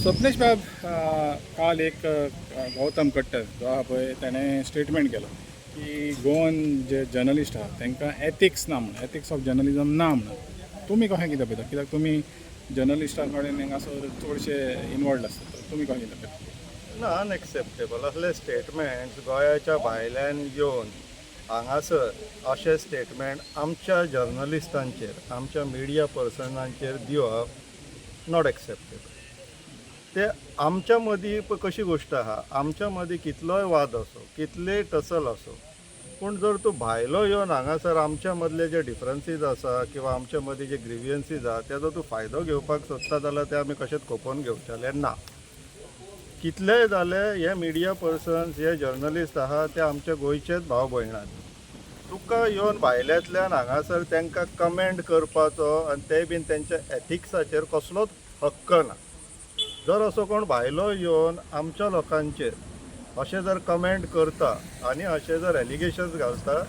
स्वप्नेश बाब काल एक गौतम कट्टर जो आहा पळय ताणें स्टेटमेंट केलो की गोवन जे जर्नलिस्ट आहा तांकां एथिक्स ना म्हणून एथिक्स ऑफ जर्नलिझम ना म्हणून तुमी कशें कितें पळयता कित्याक तुमी जर्नलिस्टां कडेन हांगासर चडशे इनवॉल्ड आसता तुमी कशें कितें पळयता ना अनएक्सेप्टेबल असले स्टेटमेंट्स गोंयाच्या भायल्यान येवन हांगासर अशे स्टेटमेंट आमच्या जर्नलिस्टांचेर आमच्या मिडिया पर्सनांचेर दिवप नॉट एक्सेप्टेबल. ते आमच्या मदीं कशी गोश्ट आहा, आमच्या मदीं कितलोय वाद असो कितलेय टसल असो, पूण जर तूं भायलो येवन हांगासर आमच्या मदले जे डिफरन्सीस आसा किंवा आमच्या मदीं जे ग्रिवियन्सीस आहा तेजो तूं फायदो घेवपाक सोदता जाल्यार ते आमी कशेंच खोपोवन घेवचेले ना. कितलेय जाले हे मिडिया पर्सन्स हे जर्नलिस्ट आहा ते आमचे गोंयचेच भाव भयणात. तुका येवन भायल्यांतल्यान हांगासर तांकां कमेंट करपाचो आनी ते बीन तेंच्या एथिक्साचेर कसलोच हक्क ना. जर असो कोण भायलो येवन आमच्या लोकांचेर अशें जर कमेंट करता आनी अशें जर एलिगेशन्स घालता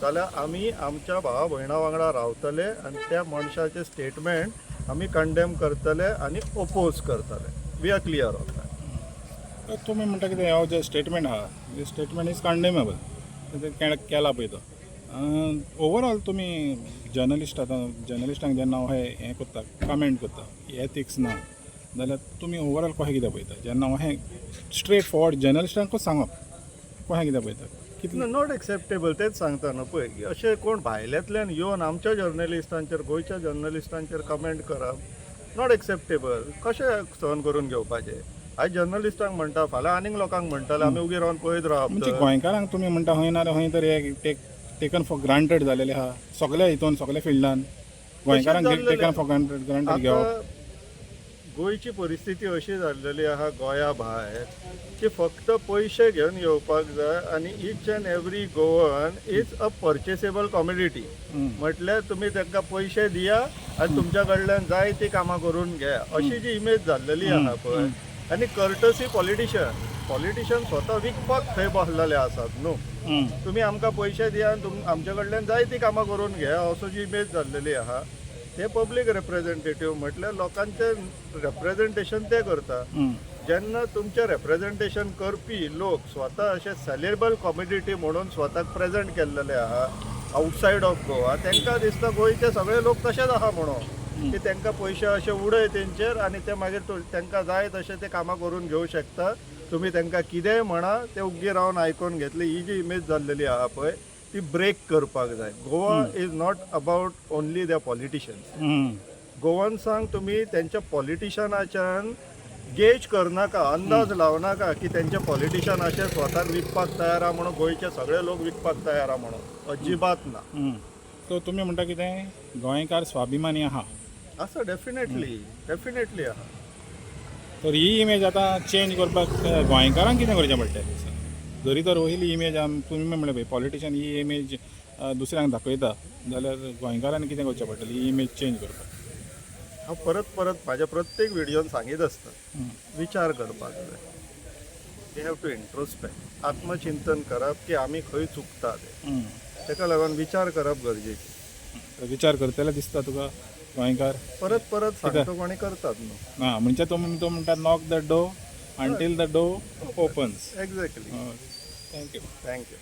जाल्यार आमी आमच्या भावा भयणां वांगडा रावतले आनी त्या मनशाचे स्टेटमेंट आमी कंडेम करतले आनी ओपोज करतले. We are clear on that. तुमी म्हणटा कितें हो जे स्टेटमेंट आहा हे स्टेटमेंट इज कंडेमेबल केला पळय तो ओवरऑल तुमी जर्नलिस्ट आतां जर्नलिस्टांक जेन्ना हें करता कमेंट करता एथिक्स ना जाल्यार तुमी ओवरऑल कशें कितें पळयता जेन्ना हें स्ट्रेट फॉरवर्ड जर्नलिस्टांकूच सांगप कशें कितें पळयता कितलें नॉट एक्सेप्टेबल तेच सांगता न्हू पळय. अशें कोण भायल्यांतल्यान येवन आमच्या जर्नलिस्टांचेर गोंयच्या जर्नलिस्टांचेर कमेंट करप नॉट एक्सेप्टेबल. कशें सहन करून घेवपाचें. आयज जर्नलिस्टांक म्हणटा फाल्यां आनीक लोकांक म्हणटाले आमी उगी रावन पळयत रावप. म्हणजे गोंयकारांक तुमी म्हणटा खंय ना खंय तरी एक टेकन फॉर ग्रांटेड जालेले आहा सगळ्या हितून सगळ्या फिल्डान गोंयकारांक टेकन फॉर ग्रांटेड घेवप. गोंयची परिस्थिती अशी जाल्लेली आहा गोंया भायर की फक्त पयशे घेवन येवपाक जाय आनी each and every Goan is a purchasable commodity. म्हटल्यार तुमी तांकां पयशे दिया आनी तुमच्या कडल्यान जाय ती कामां करून घ्या अशी जी इमेज जाल्लेली आहा पळय. आनी कर्टसी पॉलिटिशियन स्वता विकपाक थंय बसलेले आसात न्हू. तुमी आमकां पयशे दिया आनी आमच्या कडल्यान जाय ती कामां करून घ्या असो जी इमेज जाल्लेली आहा. ते पब्लीक रिप्रेझेंटेटिव्ह म्हटल्यार लोकांचें रिप्रेझेंटेशन ते करता. जेन्ना तुमचें रिप्रेझेंटेशन करपी लोक स्वता अशे सेलेबल कॉमोडिटी म्हणून स्वताक प्रेझेंट केल्लेले आहा आउटसायड ऑफ गोवा, तांकां दिसता गोंयचे सगळे लोक तशेच आहा म्हणून की तांकां पयशे अशे उडय तेंचेर आनी ते मागीर तांकां जाय तशें ते कामां करून घेवं शकता. तुमी तांकां कितेंय म्हणा ते उग्गी रावन आयकून घेतली. ही जी इमेज जाल्लेली आहा पळय ती ब्रेक करपाक जाय. Goa is not about only the politicians. गोवन्सांक तुमी तेंच्या पॉलिटिशनाच्यान गेज करनाका, अंदाज लावनाका की तेंचे पॉलिटिशन अशे स्वताक विकपाक तयार आहा म्हणून गोंयचे सगळे लोक विकपाक तयार आहा म्हणून अजिबात ना. सो तुमी म्हणटा कितें गोंयकार स्वाभिमानी आहा आसा डेफिनेटली आहा. तर ही इमेज आतां चेंज करपाक गोंयकारांक कितें करचें पडटलें जरी तर वयली इमेज तुमी म्हणलें पळय पॉलिटिशन ही इमेज दुसऱ्यांक दाखयता जाल्यार गोंयकारांनी कितें करचें पडटलें ही इमेज चेंज करपाक. हांव परत म्हाज्या प्रत्येक व्हिडियोन सांगीत आसता विचार करपाक जाय. वी हॅव टू इंट्रोस्पेक्ट आत्मचिंतन करप की आमी खंय चुकता ते. ताका लागून विचार करप गरजेचें. विचार करतले दिसता तुका गोंयकार परत सांगतो कोणी करतात न्हू. हां म्हणजे तो म्हणटा knock the door until the door opens. Exactly. Thank you. Thank you.